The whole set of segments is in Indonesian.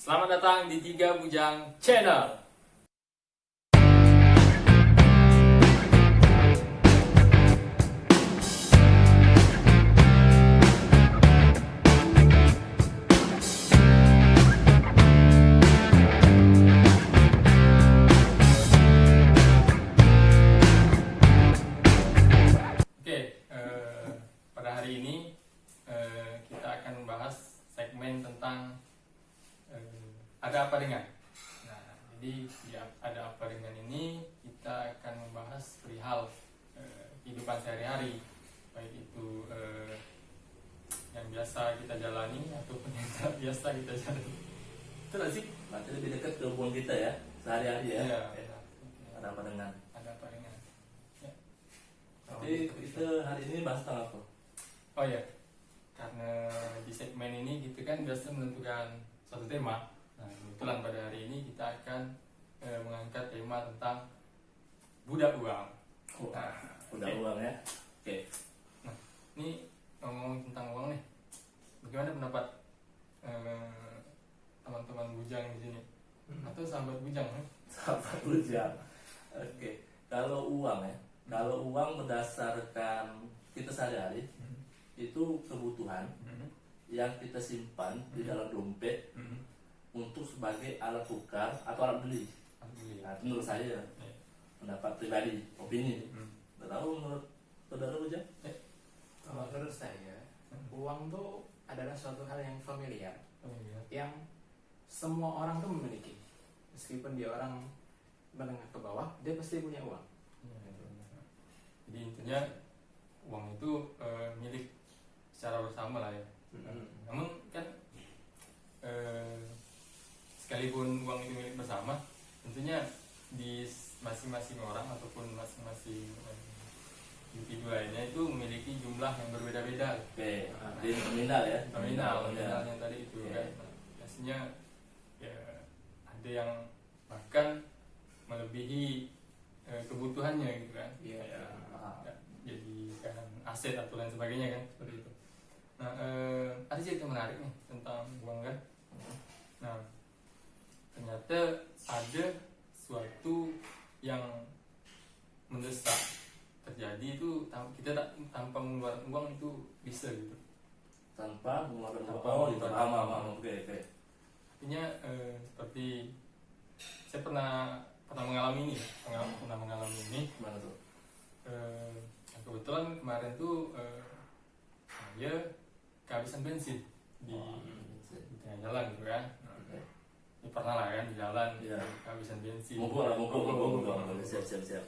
Selamat datang di Tiga Bujang Channel. Pada hari ini kita akan membahas segmen tentang ada apa dengan. Nah, jadi di ada apa dengan ini kita akan membahas perihal kehidupan sehari-hari, baik itu yang biasa kita jalani ataupun yang tak biasa kita jalani. Betul gak sih? Berarti lebih dekat ke hubungan kita ya, sehari-hari ya. Iya. Ada apa dengan? Ada apa dengan? Ya. Jadi kita hari ini bahas tentang apa? Oh ya, karena di segmen ini kita kan biasa menentukan suatu tema. Nah, kebetulan pada hari ini kita akan mengangkat tema tentang budak uang. Udah uang ya. Oke. Nah, ini ngomong tentang uang nih. Bagaimana pendapat teman-teman bujang di sini? Atau sahabat bujang? Sahabat bujang. Oke. Kalau uang ya, kalau uang berdasarkan kita sehari-hari itu kebutuhan yang kita simpan di dalam dompet untuk sebagai alat tukar atau alat beli. Nah, itu menurut saya pendapat pribadi, opini. Tidak tahu menurut saudara Bujang? Kalau menurut saya, uang tuh adalah suatu hal yang familiar, yang semua orang tuh memiliki. Meskipun dia orang menengah ke bawah, dia pasti punya uang. Jadi intinya uang itu milik secara bersama lah ya. Namun kan sekalipun uang itu milik bersama, tentunya di masing-masing orang ataupun masing-masing individu lainnya itu memiliki jumlah yang berbeda-beda. Oke, jadi nominal ya. Nominal yang tadi itu Oke. kan. Nah, biasanya ya ada yang bahkan melebihi kebutuhannya gitu kan. Iya. Ya, jadikan aset atau lain sebagainya kan, seperti itu. Nah, ada cerita menarik nih tentang uang kan. Nah, ternyata ada suatu yang mendesak terjadi itu kita tanpa mengeluarkan uang itu bisa gitu. Tanpa mengeluarkan Tanpa uang, itu mengeluarkan aman. Oke. Artinya seperti saya pernah mengalami ini, Gimana tuh? kebetulan kemarin tuh saya kehabisan bensin di tengah jalan gitu kan. Oke. Ini pernah lah kan di jalan Iya. kehabisan bensin. Monggo. Siap.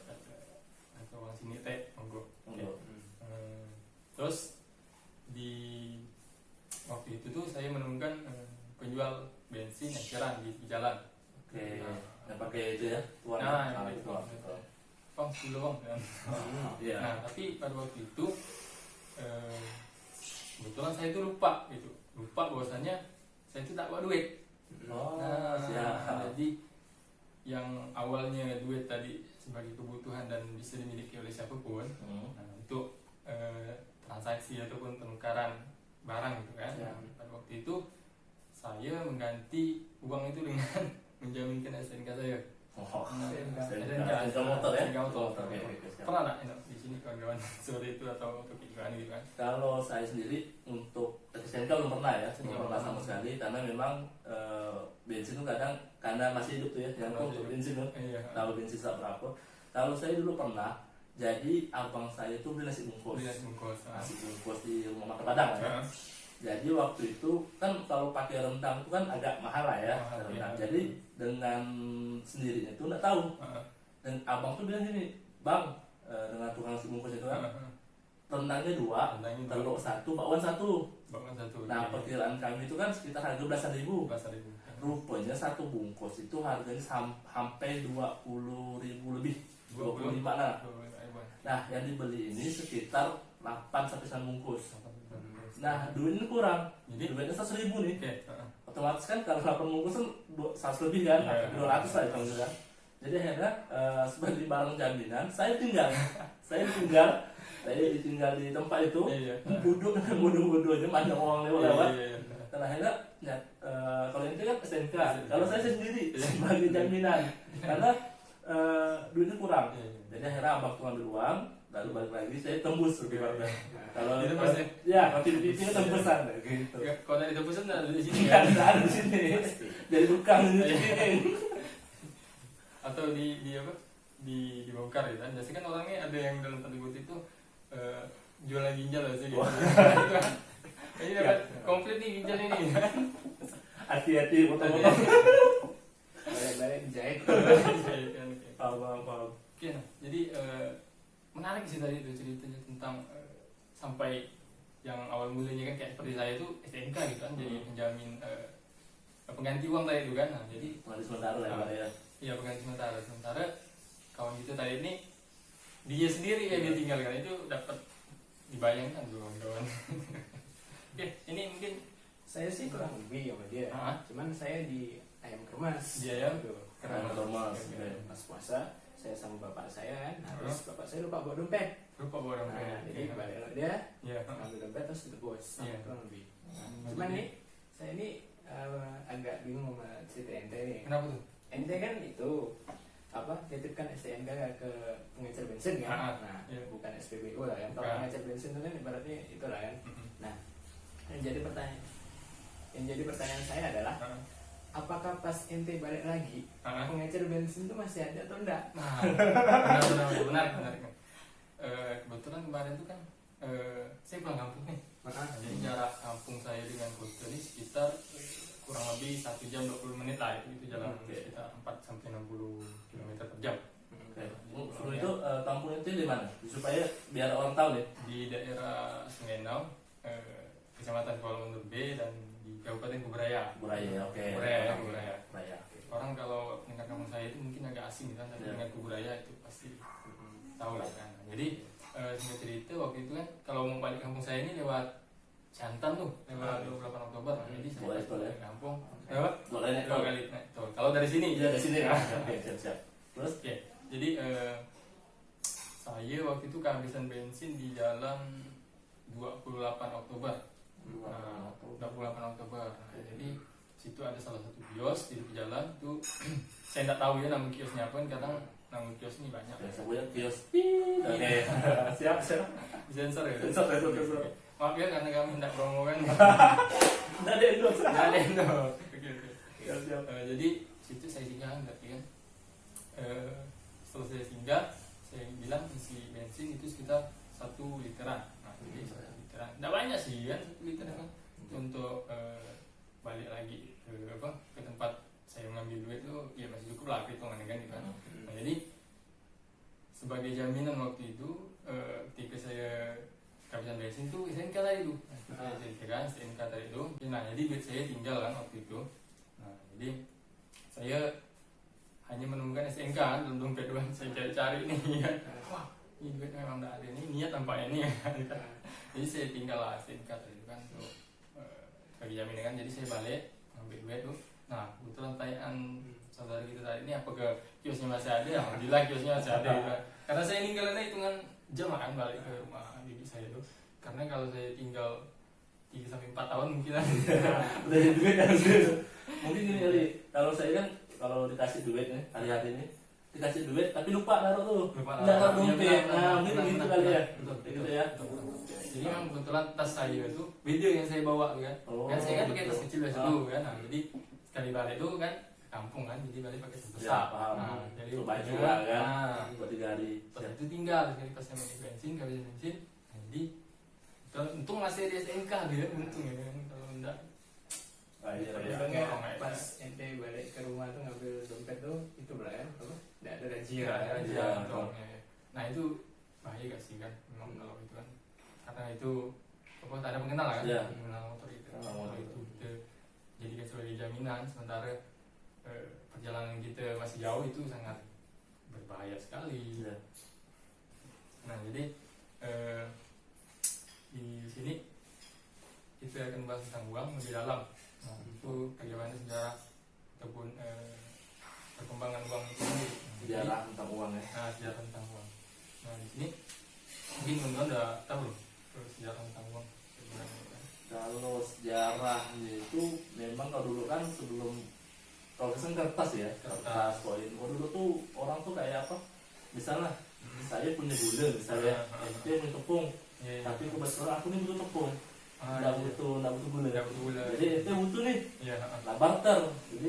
Atau uang sini teh monggo. Oke. Monggo. Terus di waktu itu tuh saya menemukan penjual bensin eceran di jalan. Oke. Yang pakai itu ya, tuan. Nah, itu itu. Bang, dulu bang. Kan? Iya. Nah, tapi pada waktu itu kebetulan saya itu lupa bahwasanya saya itu tak bawa duit. Siap. Jadi yang awalnya duit tadi sebagai kebutuhan dan bisa dimiliki oleh siapapun, nah, untuk transaksi ataupun penukaran barang gitu kan. Ya. Pada waktu itu saya mengganti uang itu dengan menjaminkan STNK saya. STNK motor ya? STNK motor. Oke, siap. Pernah nggak di sini kawan-kawan seperti itu atau kepikiran gitu kan? Kalau saya sendiri untuk STNK belum pernah ya, belum pernah sama sekali karena memang bensin itu kadang karena masih hidup tuh ya, yang untuk bensin tuh, Iya. tahu bensin berapa. Kalau saya dulu pernah, jadi abang saya itu beli nasi bungkus, Beli nasi bungkus. nasi bungkus di rumah makan Padang ya. Jadi waktu itu kan kalau pakai rendang itu kan agak mahal lah ya, Mahal, rendang. iya. Jadi dengan sendirinya itu nggak tahu. Dan abang tuh bilang gini, bang, dengan tukang nasi bungkus itu kan, rendangnya 2, Rendangnya telur 1, bakwan 1. Bahkan satu. Nah perkiraan kami itu kan sekitar harga belasan ribu. 12.000. Rupanya satu bungkus itu harganya sampai 20.000 lebih, 25 lah. Nah yang dibeli ini sekitar 8-9 bungkus. Nah duitnya kurang, Jadi duitnya 100.000 nih. oke. Otomatis kan kalau 8 bungkus kan 100 lebih kan, Iya. 200 lah itu kan. Jadi akhirnya sebagai barang jaminan saya ditinggal di tempat itu, Iya. duduk dengan bodoh-bodohnya, banyak orang lewat. Iya. Dan akhirnya kalau itu kan STNK. Kalau saya sendiri sebagai jaminan karena duitnya kurang. Jadi akhirnya abang tuh ngambil uang, lalu balik lagi saya tembus ibaratnya. Kalau Itu pasti. ya kalau TV itu tembusan gitu. Kalau dari tebusan ada di sini Kan kan? ada di sini. Jadi tukang di sini. Atau di apa? Dibongkar gitu kan. Biasanya kan orangnya ada yang dalam tanda kutip itu jualan ginjal aja gitu. Ini dapat komplit nih ginjal ini. Hati-hati potong-potong. Balik-balik dijahit. Paham. Oke, nah, jadi menarik sih tadi itu ceritanya tentang sampai yang awal mulanya kan kayak seperti saya itu STNK gitu kan, jadi penjamin pengganti uang tadi itu kan. Nah, jadi Mandi sementara lah ya. iya pengganti sementara kawan kita tadi ini dia sendiri yang dia tinggal kan itu dapat dibayangkan kawan-kawan. Oke, ini mungkin Saya sih kurang lebih sama dia. Ah. Cuman saya di ayam kremas. Dia ya? Gitu. Ayam kremas, Oke. oke. Pas puasa saya sama bapak saya kan, terus bapak saya lupa bawa dompet. lupa bawa dompet. Nah, jadi balik dia Iya. ambil dompet terus ditebus. Iya. Kurang lebih. Nah, Cuman jadi- nih saya ini agak bingung sama cerita ente nih. Kenapa tuh? Ente kan itu apa titipkan STNK ke pengecer bensin kan? Ah, Nah, iya. bukan SPBU lah kan. Kalau Bukan. pengecer bensin itu kan ibaratnya itu lah kan. Nah, yang jadi pertanyaan saya adalah apakah pas ente balik lagi pengecer bensin itu masih ada atau enggak? Nah, benar. Kebetulan kemarin tuh kan saya pulang kampung nih. Jadi jarak kampung saya dengan Kuto ini sekitar kurang lebih 1 jam 20 menit lah itu jalan sekitar 4 sampai 60 km per jam. Oke. Sebelum itu kampung itu di mana? Supaya biar orang tahu nih. Di daerah Sungainau, Kecamatan Kuala Mundur B dan di Kabupaten Kuburaya. Buraya, oke. Kuburaya. Buraya. Orang kalau dengar kampung saya itu mungkin agak asing kan, tapi Ya. dengan Kuburaya itu pasti tahu lah kan. Jadi singkat cerita waktu itu kan kalau mau balik kampung saya ini lewat Jantan tuh, lewat 28 Oktober. Nah, jadi saya Boleh, pas boleh. balik kampung lewat Boleh nih. 2 kali naik tol. Kalau dari sini, Iya dari sini kan. Oke, siap. Terus oke. Jadi saya waktu itu kehabisan bensin di jalan 28 Oktober. Nah, 28 Oktober. Nah, jadi situ ada salah satu kios di tepi jalan tuh. Saya nggak tahu ya nama kiosnya apa, kan kadang nama kios ini banyak. ya, sebuah kios. Oke. Siap. Sensor ya. Sensor. Maaf ya karena kami tidak promo kan. Nggak ada endorse. Nggak ada yang tahu. Oke. Siap. Jadi situ saya singgah berarti kan. Setelah saya singgah, saya bilang isi bensin itu sekitar 1 literan. Nah, jadi 1 literan. Nggak banyak sih kan 1 liter kan. Untuk balik lagi ke tempat saya mengambil duit itu ya masih cukup lah hitungannya kan gitu kan. Nah, jadi sebagai jaminan waktu itu ketika saya kehabisan bensin tuh STNK tadi itu. Saya ceritakan STNK tadi itu. Nah, jadi duit saya tinggal kan waktu itu. Nah, jadi saya hanya menemukan STNK kan dalam dompet doang. Saya cari-cari nih kan. Wah, ini duit memang tidak ada nih. Niat tampaknya nih kan. Jadi saya tinggal lah STNK tadi itu kan untuk bagi jaminan kan. Jadi saya balik ambil duit tuh. Nah, kebetulan tanyaan saudara kita tadi ini apa ke kiosnya masih ada? Alhamdulillah kiosnya masih ada gitu kan. Karena saya ninggalinnya hitungan jam kan balik ke rumah bibi saya tuh. Karena kalau saya tinggal 3 sampai 4 tahun mungkin Udah jadi duit kan. Mungkin gini kali. Kalau saya kan kalau dikasih duit nih hari-hari ini dikasih duit tapi lupa naruh tuh. Lupa Nggak naruh. naruh dompet. Iya, Nah, mungkin benar, gitu benar, kali ya. betul, Gitu betul. ya. Jadi memang kebetulan tas saya itu video yang saya bawa kan. Oh, Kan saya kan pakai tas betul. kecil biasa dulu kan. Nah, jadi sekali balik itu kan kampung kan, jadi balik pakai tas Ya, besar. paham. Nah, jadi Itu baju udah, lah kan. Nah, Buat 3 hari. pas itu tinggal sekali pas saya pakai bensin, kehabisan bensin. Nah, jadi kalau untung masih ada SNK gitu, untung ya kan. Kalau enggak Ah, iya, Tapi iya. untungnya Orang pas ente balik ke rumah tuh ngambil dompet tuh itu lah kan apa? Tidak ada razia. Iya, kan? iya, Iya, betul. Nah itu bahaya gak sih kan memang kalau itu kan karena itu apa ada pengenal kan Iya. pengenal motor itu Pengenal kalau motor. itu kita jadikan sebagai jaminan sementara perjalanan kita masih jauh itu sangat berbahaya sekali. Iya. Nah jadi di sini kita akan bahas tentang uang lebih dalam. Nah, itu bagaimana sejarah ataupun perkembangan uang itu sendiri. Sejarah tentang uang ya. Nah, sejarah tentang uang. Nah, di sini mungkin teman-teman udah tahu belum sejarah tentang uang. Kalau sejarahnya itu memang kalau dulu kan kalau kesan kertas ya, kertas koin. Kalau dulu tuh orang tuh kayak apa? Misalnya saya punya gula misalnya, dia punya tepung, tapi kebetulan aku nih butuh tepung, nggak butuh gula. Jadi itu butuh nih, nah barter. Jadi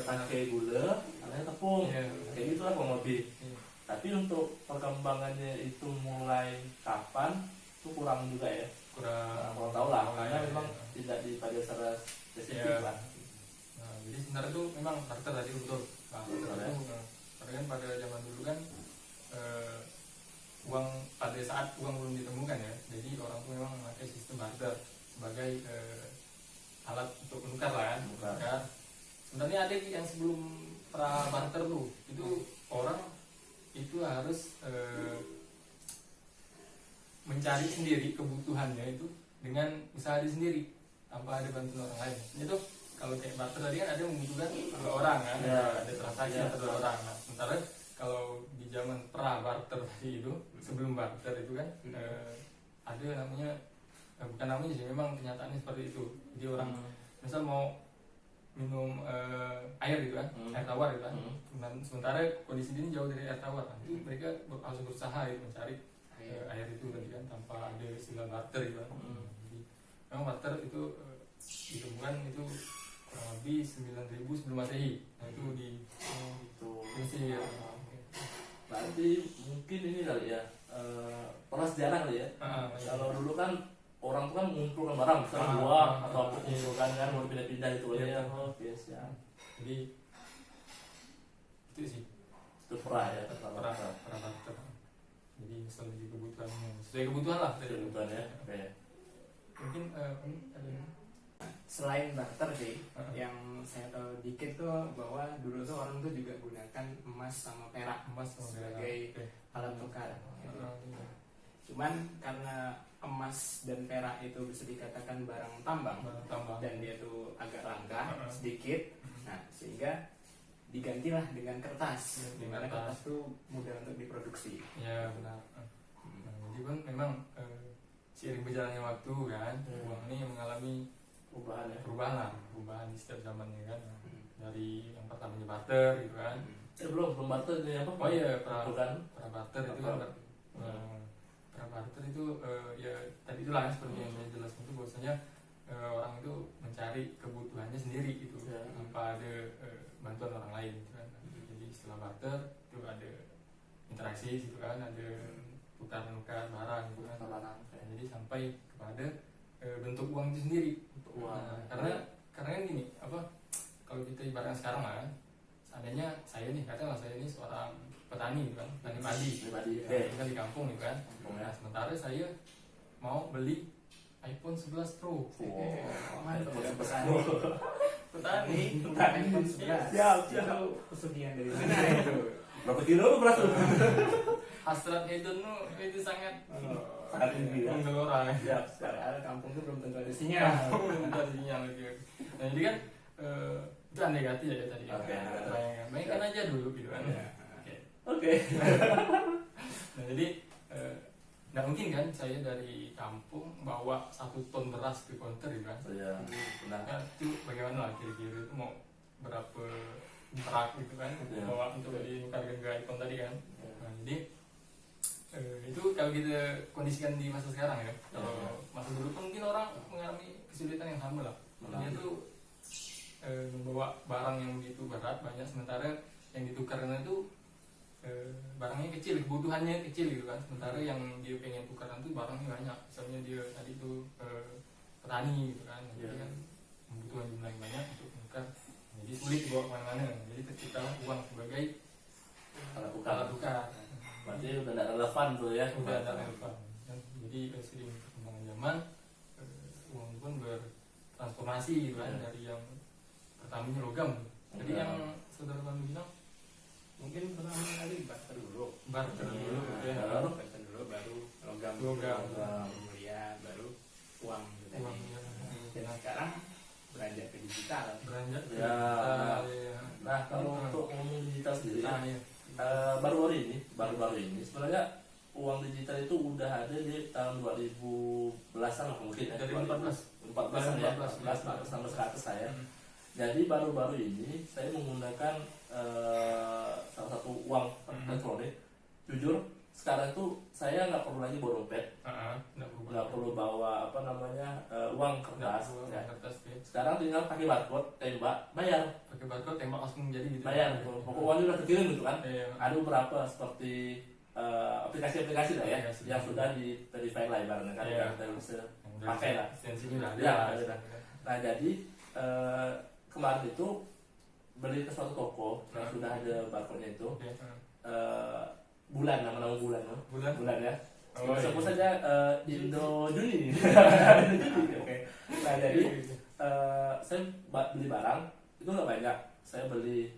pakai gula, ada tepung, kayak gitulah kurang lebih. Tapi untuk perkembangannya itu mulai kapan? Itu kurang juga ya. Kurang tahu lah, karena memang tidak dipelajari secara spesifik lah. Nah, jadi sebenarnya itu memang barter tadi betul. Karena kan pada zaman dulu kan uang pada saat uang belum ditemukan ya, jadi orang tuh memang memakai sistem barter sebagai alat untuk menukar lah kan. Sebenarnya ada yang sebelum pra barter tuh, itu orang itu harus mencari sendiri kebutuhannya itu dengan usaha dia sendiri tanpa ada bantuan orang lain. Itu kalau kayak barter tadi kan ada membutuhkan dua orang kan, ada transaksi antara dua orang. Nah, sementara kalau di zaman pra barter tadi itu, sebelum barter itu kan ada namanya bukan namanya sih, memang kenyataannya seperti itu. Jadi orang misal mau minum air gitu kan, air tawar gitu kan. Dan sementara kondisi ini jauh dari air tawar, kan. Itu mereka harus berusaha gitu, mencari air itu tadi kan tanpa ada istilah barter gitu kan. Jadi memang barter itu ditemukan itu kurang lebih 9.000 sebelum Masehi. Nah itu di Mesir. Berarti mungkin ini kali ya, pernah sejarah kali ya. Kalau dulu kan orang tuh kan mengumpulkan barang, misalnya buah atau apa, kumpulkan kan, mau pindah-pindah itu ya. Oke, siap. Jadi itu sih Itu pernah ya, pernah barter. Jadi misalnya di kebutuhannya, sesuai kebutuhan lah. kebutuhan ya. Oke. Mungkin ada Selain barter sih, yang saya tahu dikit tuh bahwa dulu tuh orang tuh juga gunakan emas sama perak sebagai alat tukar. Gitu. Cuman karena emas dan perak itu bisa dikatakan barang tambang, dan dia tuh agak langka sedikit, nah sehingga digantilah dengan kertas. Dimana kertas tuh mudah untuk diproduksi. Ya benar. Nah, jadi kan memang seiring berjalannya waktu kan, uang ini mengalami perubahan di setiap zamannya kan. Dari yang pertamanya barter gitu kan. Belum barter ini apa? Oh iya, pra barter itu kan. Pra barter itu ya tadi itulah seperti yang saya jelaskan itu, bahwasanya orang itu mencari kebutuhannya sendiri gitu, tanpa ada bantuan orang lain gitu kan. Jadi setelah barter itu ada interaksi gitu kan, ada tukar-menukar barang gitu kan. Jadi sampai kepada bentuk uang itu sendiri. Nah, karena kan gini, apa, kalau kita ibaratkan sekarang lah, seandainya saya nih, katakanlah saya ini seorang petani gitu kan, petani padi, tinggal di kampung gitu kan. Nah, sementara saya mau beli iPhone 11 Pro. Petani iPhone 11. Siap. Itu pesugihan dari mana itu? Berapa kilo beras tuh? hasrat hedon itu sangat tinggi ya. menggelora. Siap. Padahal kampung itu belum tentu ada sinyal. Bentar sinyal gitu. Nah jadi kan itu andai negatif ya tadi. Bayangkan aja dulu gitu kan. Oke. Nah jadi nggak mungkin kan saya dari kampung bawa 1 ton beras ke konter gitu kan. Iya. Benar. Nah, itu bagaimana lah kira-kira itu mau berapa truk gitu kan bawa untuk dinukarkan ke iPhone tadi kan. Nah jadi itu kalau kita kondisikan di masa sekarang ya. Kalau masa dulu kan mungkin orang mengalami kesulitan yang sama lah. Dia tuh membawa barang yang begitu berat banyak, sementara yang ditukarkan itu barangnya kecil, kebutuhannya kecil gitu kan. Sementara yang dia pengen tukaran tuh barangnya banyak. Misalnya dia tadi itu petani gitu kan. Jadi kan membutuhkan jumlah yang banyak untuk menukar. Jadi sulit dibawa kemana-mana. Jadi tercipta uang sebagai alat tukar. Berarti udah tidak relevan tuh ya. Udah tidak relevan. Jadi seiring perkembangan zaman uang pun bertransformasi gitu kan, dari yang pertamanya logam. Jadi yang saudara Pandu bilang Mungkin pertama kali barter dulu, barter dulu, barter dulu baru logam mulia, baru uang gitu tadi. Dan sekarang beranjak ke digital. Nah kalau untuk ngomong digital sendiri, baru-baru ini sebenarnya uang digital itu udah ada di tahun 2010-an lah mungkin ya. 2014 sampai 100 saya. Jadi baru-baru ini saya menggunakan salah satu uang elektronik. Jujur sekarang tuh saya nggak perlu lagi bawa dompet, nggak perlu bawa apa namanya uang kertas. Ya. Sekarang tinggal pakai barcode, tembak, bayar. Pakai barcode tembak langsung jadi gitu. Bayar. Pokok uangnya udah terkirim gitu kan. Iya. Ada beberapa seperti aplikasi-aplikasi lah ya Aplikasi. yang sudah di verify lah ibaratnya kan, Iya. kita bisa pakai lah. Lisensinya udah ada. Ya, ada. Nah jadi kemarin itu beli ke suatu toko yang sudah ada barcode-nya itu, Oke. bulan, nama bulan loh. Bulan. Ya. Oh, Sebut iya. saja Indo Juni. Oke. Nah jadi saya beli barang itu nggak banyak. Saya beli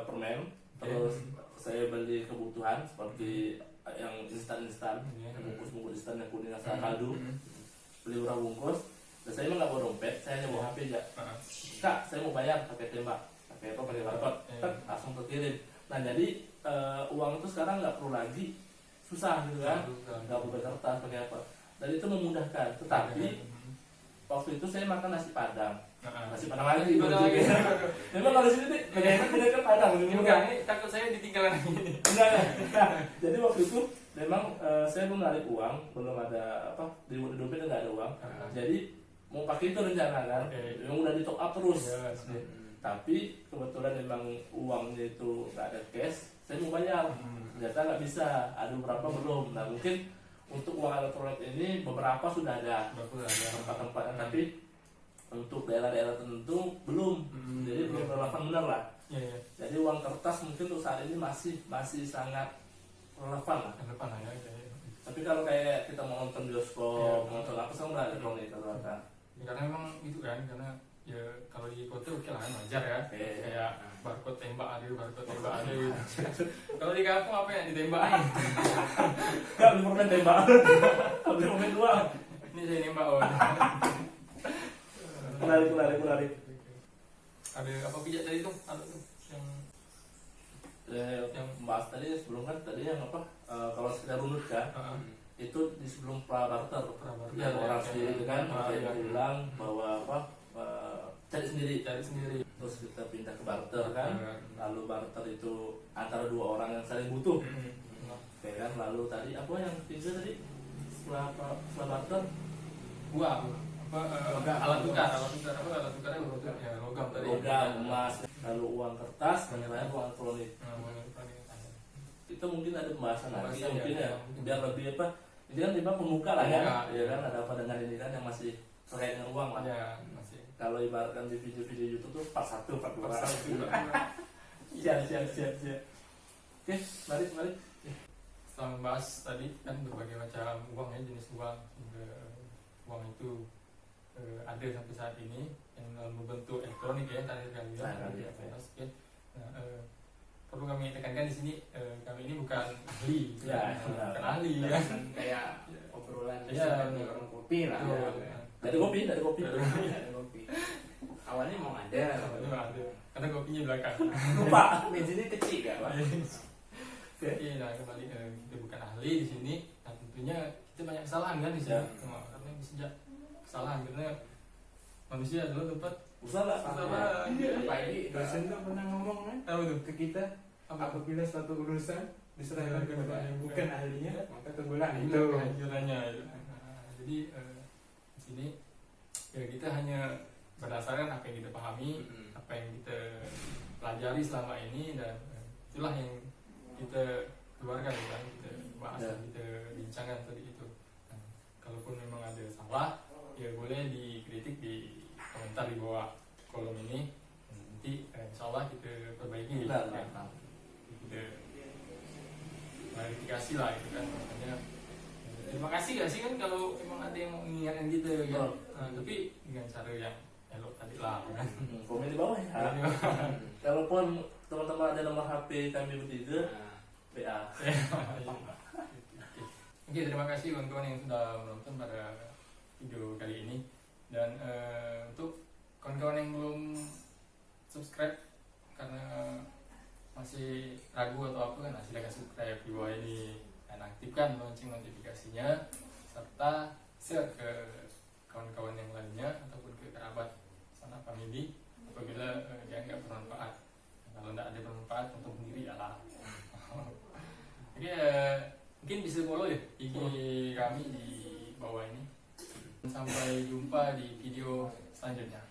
permen, terus saya beli kebutuhan seperti yang instan, Iya. bungkus-bungkus instan yang kuning asal kaldu. Beli beberapa bungkus. Dan saya emang nggak bawa dompet, saya hanya bawa HP aja. Kak, saya mau bayar pakai tembak, pakai barcode, Iya. langsung terkirim. Nah jadi uang itu sekarang nggak perlu lagi susah gitu kan, nggak perlu pakai kertas, pakai apa. Dan itu memudahkan. Tetapi waktu itu saya makan nasi padang lagi. Memang kalau di sini nih, beda kan padang. Enggak, ini takut saya ditinggal lagi. Enggak. Jadi waktu itu memang saya belum narik uang, belum ada di dompetnya nggak ada uang. Jadi mau pakai itu rencana kan, memang udah di top up terus. Tapi kebetulan memang uangnya itu nggak ada cash, saya mau bayar. Ternyata nggak bisa, ada beberapa belum. Nah mungkin untuk uang elektronik ini beberapa sudah ada tempat-tempatnya, tapi untuk daerah-daerah tertentu belum. Jadi belum relevan benar lah. Iya. Jadi uang kertas mungkin untuk saat ini masih sangat relevan lah. Depan aja. Tapi kalau kayak kita mau nonton bioskop, nonton apa sih udah elektronik atau apa? Ya, karena memang itu kan, karena ya kalau di kota oke lah, wajar ya. Oke. Kayak barcode tembak ada. Kalau di kampung apa yang ditembakin? Enggak, beli permen tembak. Beli permen dua. Ini saya nembak. Oh. Menarik. Ada apa pijat tadi tuh? Ada tuh yang Mas tadi sebelum kan tadi yang kalau sekedar runut kan, itu di sebelum prabarter. Yang orang sendiri itu kan, saya bilang bahwa cari sendiri. Terus kita pindah ke barter kan, lalu barter itu antara dua orang yang saling butuh. Oke kan, lalu tadi apa yang ketiga tadi setelah barter? buah alat tukar ya logam tadi. Logam, emas, lalu uang kertas, dan uang elektronik. Itu mungkin ada pembahasan lagi ya, mungkin ya, biar lebih ini kan tiba pembuka lah ya kan, ada apa dengan ini kan yang masih terkait dengan uang lah. Ya, masih. Kalau ibaratkan di video-video YouTube tuh part 1, part 2. Siap. Oke, mari. Setelah membahas tadi kan berbagai macam uang ya, jenis uang, uang itu ada sampai saat ini yang dalam bentuk elektronik ya, tadi kami bilang. Perlu kami tekankan di sini, kami ini bukan ahli, bukan ahli ya. Kayak obrolan Iya. di warung kopi lah. Dari kopi. Ada kopi. Awalnya mau ada. Karena kopinya belakang. Lupa. Mesinnya kecil kan, Pak? Iya, nah kembali kita bukan ahli di sini. Nah, tentunya kita banyak kesalahan kan di sini. Karena sejak kesalahan karena manusia adalah tempat Salah. Pagi dosen tuh pernah ngomong kan ke kita, apabila suatu urusan diserahkan kepada yang bukan ahlinya, maka tunggulah itu kehancurannya. Jadi di sini ya kita hanya berdasarkan apa yang kita pahami, apa yang kita pelajari selama ini, dan itulah yang kita keluarkan kan, kita bahas, kita bincangkan tadi itu. Nah, kalaupun memang ada salah, ya boleh dikritik di komentar di bawah kolom ini. Nanti insya Allah kita perbaiki. Kita klarifikasi lah itu kan, makanya terima kasih gak sih kan kalau memang ada yang mau mengingatkan kita kan. Tapi dengan cara yang elok tadi lah kan. Komen di bawah ya. Kalaupun teman-teman ada nomor HP kami bertiga, PA. Oke, terima kasih kawan-kawan yang sudah menonton pada video kali ini. Dan untuk kawan-kawan yang belum subscribe karena masih ragu atau apa kan, silakan subscribe di bawah ini dan aktifkan lonceng notifikasinya, serta share ke kawan-kawan yang lainnya ataupun ke kerabat sana family apabila dia nggak bermanfaat. Kalau nggak ada bermanfaat untuk diri ya lah. Jadi mungkin bisa follow ya IG kami di bawah ini. Sampai jumpa di video selanjutnya.